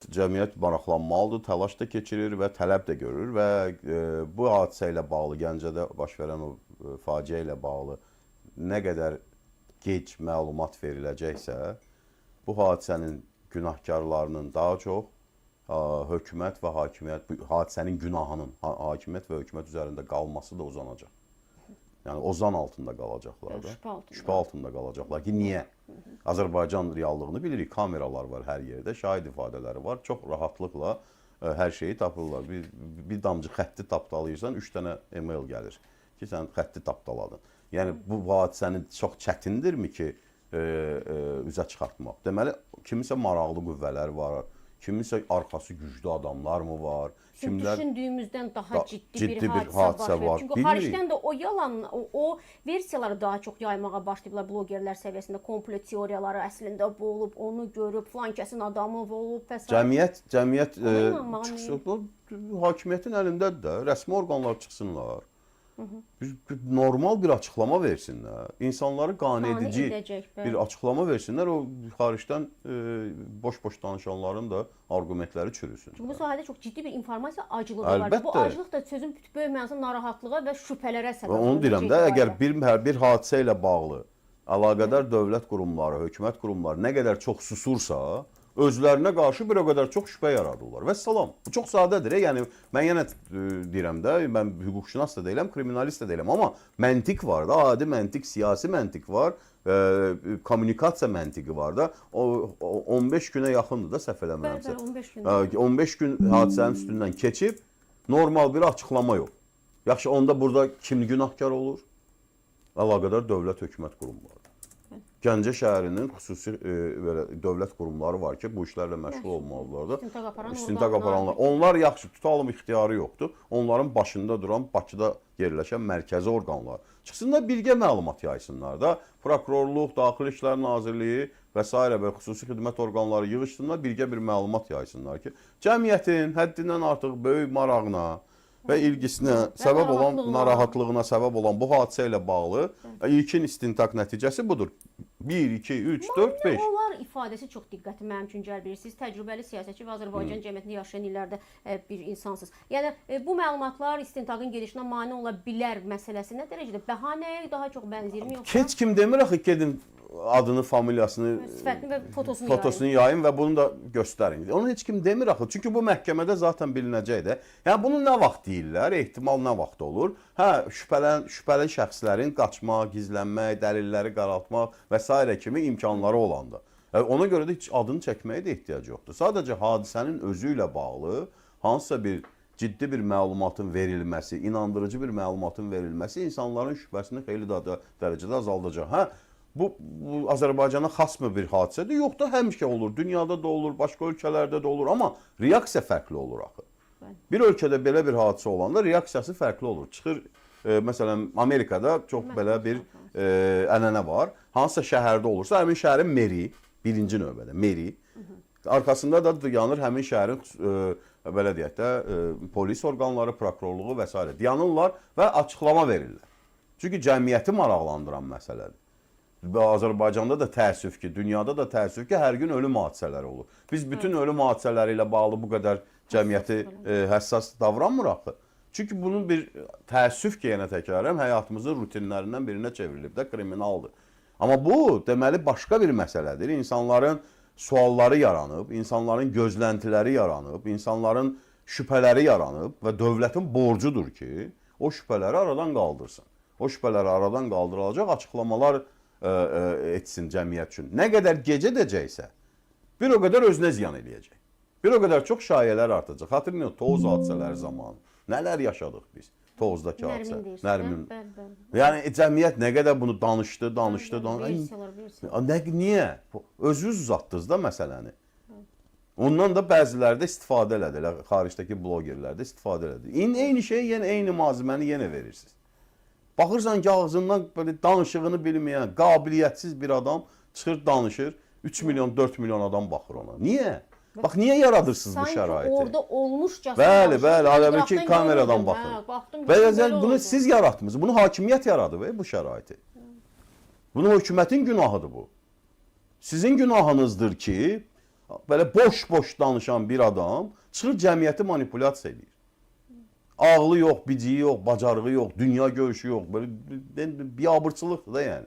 Cəmiyyət maraqlanmalıdır, təlaş da keçirir və tələb də görür və bu hadisə ilə bağlı, Gəncədə baş verən o faciə ilə bağlı nə qədər gec məlumat veriləcəksə, bu hadisənin günahkarlarının daha çox hökumət və hakimiyyət, bu hadisənin günahının hakimiyyət və hökumət üzərində qalması da uzanacaq. Yəni ozan altında qalacaqlar da. Şübhə altında qalacaqlar ki, niyə? Azərbaycan reallığını bilirik, kameralar var hər yerdə, şahid ifadələri var. Çox rahatlıqla hər şeyi tapırlar. Bir damcı xətti tapdalayırsan, 3 dənə e-mail gəlir ki, sən xətti tapdaladın. Yəni bu hadisəni çox çətindirmi ki, üzə çıxartmaq? Deməli, kimisə maraqlı qüvvələr var, kimisə arxası güclü adamlar mı var? Düşündüyümüzdən daha ciddi bir hadisə baş verir. Çünki xaricdən də o yalan, o versiyaları daha çox yaymağa başlayıblar blogerlər səviyyəsində. Komplo teoriyaları əslində bu olub, onu görüb, filan kəsin adamı olub və s. Cəmiyyət çıxsın, hakimiyyətin əlindədir də, rəsmi orqanlar çıxsınlar. Normal bir açıqlama versinlər. İnsanları qane edici bir açıqlama versinlər. O xaricdən boş-boş danışanların da argumentləri çürüsün. Çünki bu sahədə çox ciddi bir informasiya acılığı var. Bu acılıq da sözün böyük mənasında narahatlığa və şübhələrə səbəb olur. Onu deyirəm də, əgər bir hadisə ilə bağlı əlaqədar dövlət qurumları, hökumət qurumları nə qədər çox susursa, özlərinə qarşı bir o qədər çox şübhə yaradırlar. Və salam. Bu çox sadədir. Yəni mən yenə deyirəm də, mən hüquqşünas da deyiləm, kriminalist da deyiləm, amma məntiq var da, adi məntiq, siyasi məntiq var, kommunikasiya məntiqi var da. O 15 günə yaxındır da səhv eləmirəmsə. 15 gün hadisənin üstündən keçib normal bir açıqlama yox. Yaxşı, onda burada kim günahkar olur? Əlaqədar dövlət hökumət qurumları. Gəncə şəhərinin xüsusi dövlət qurumları var ki, bu işlərlə məşğul olmalıdırlar da. İstintaq aparanlar. Onlar yaxşı, tutalım ixtiyarı yoxdur. Onların başında duran Bakıda yerləşən mərkəzi orqanlar. Çıxsınlar, birgə məlumat yaysınlar da. Prokurorluq, Daxili İşlər Nazirliyi və s. və xüsusi xidmət orqanları yığışsınlar, birgə bir məlumat yaysınlar ki, cəmiyyətin həddindən artıq böyük marağına və ilgisinə səbəb olan, narahatlığına səbəb olan bu hadisə ilə bağlı ilkin istintaq nəticəsi budur. 1, 2, 3, 4, 5. Onlar ifadəsi çox diqqəti mənim üçün cəlb edir. Siz təcrübəli siyasətçi və Azərbaycan cəmiyyətində yaşayan illərdə bir insansınız. Yəni bu məlumatlar istintaqın gedişinə mane ola bilər məsələsi nə dərəcədə bəhanəyə daha çox bənzəyirmi yoxsa? Heç kim demir axı gedin adını, familiyasını, sifətini və fotosunu yayın və bunu da göstərin. Onu heç kim demir axı. Çünki bu məhkəmədə zaten bilinəcək də. Yəni bunu nə vaxt deyirlər? Ehtimal nə vaxt olur? Hə, şübhəli şəxslərin qaçmaq, gizlənmək, dəlilləri qaraltmaq və s. kimi imkanları olanda. Ona görə də heç adını çəkməyə də ehtiyac yoxdur. Sadəcə hadisənin özü ilə bağlı hansısa bir ciddi bir məlumatın verilməsi, inandırıcı bir məlumatın verilməsi insanların şübhəsini xeyli dərəcədə azaldacaq. Hə, bu Azərbaycana xasmı bir hadisədir? Yox da həmişə olur. Dünyada da olur, başqa ölkələrdə də olur. Amma reaksiya fərqli olur axı. Bir ölkədə belə bir hadisə olanda reaksiyası fərqli olur. Çıxır, məsələn, Amerikada çox belə bir ənənə var. Hansısa şəhərdə olursa, həmin şəhərin meri, birinci növbədə meri, arkasında da dayanır həmin şəhərin, belə deyək də, polis orqanları, prokurorluğu və s. dayanırlar və açıqlama verirlər. Çünki cəmiyyəti maraqlandıran məsələdir. Azərbaycanda da təəssüf ki, dünyada da təəssüf ki, hər gün ölüm hadisələri olur. Biz bütün ölüm hadisələri ilə bağlı bu qədər cəmiyyəti həssas davranmırıq axı. Çünki bunun bir təəssüf ki, yenə təkrarım, həyatımızın rutinlərindən birinə çevrilib də kriminaldır. Amma bu, deməli, başqa bir məsələdir. İnsanların sualları yaranıb, insanların gözləntiləri yaranıb, insanların şübhələri yaranıb və dövlətin borcudur ki, o şübhələri aradan qaldırsın. O şübhələri aradan qaldırılacaq açıqlamalar etsin cəmiyyət üçün. Nə qədər gec edəcəksə, bir o qədər özünə ziyan eləyəcək. Bir o qədər çox şayələr artacaq. Xatırlayın, Tovuz hadisələri zamanı. Nələr yaşadıq biz Tovuzdakı hadisə. Nərmin. Yəni cəmiyyət nə qədər bunu danışdı. Niyə? Özünüz uzatdınız da məsələni. Ondan da bəziləri də istifadə elədi. Xaricdəki blogerlər də istifadə elədi. Eyni şeyi, yenə eyni malzeməni yenə verirsiniz. Baxırsan ki, ağzından danışığını bilməyən, qabiliyyətsiz bir adam çıxır, danışır. 3 milyon, 4 milyon adam baxır ona. Niyə? Bax, niyə yaradırsınız bu şəraiti? Sanki orada olmuşcasına. Bəli, aləmdəki kameradan baxın. Və bunu siz yaratmısınız. Bunu hakimiyyət yaradı bu şəraiti. Bunu hökumətin günahıdır bu. Sizin günahınızdır ki, belə boş-boş danışan bir adam çıxır cəmiyyəti manipulyasiya edir. Ağlı yox, biciyi yox, bacarığı yox, dünya görüşü yox. Böyle biabırçılıqdır da yəni.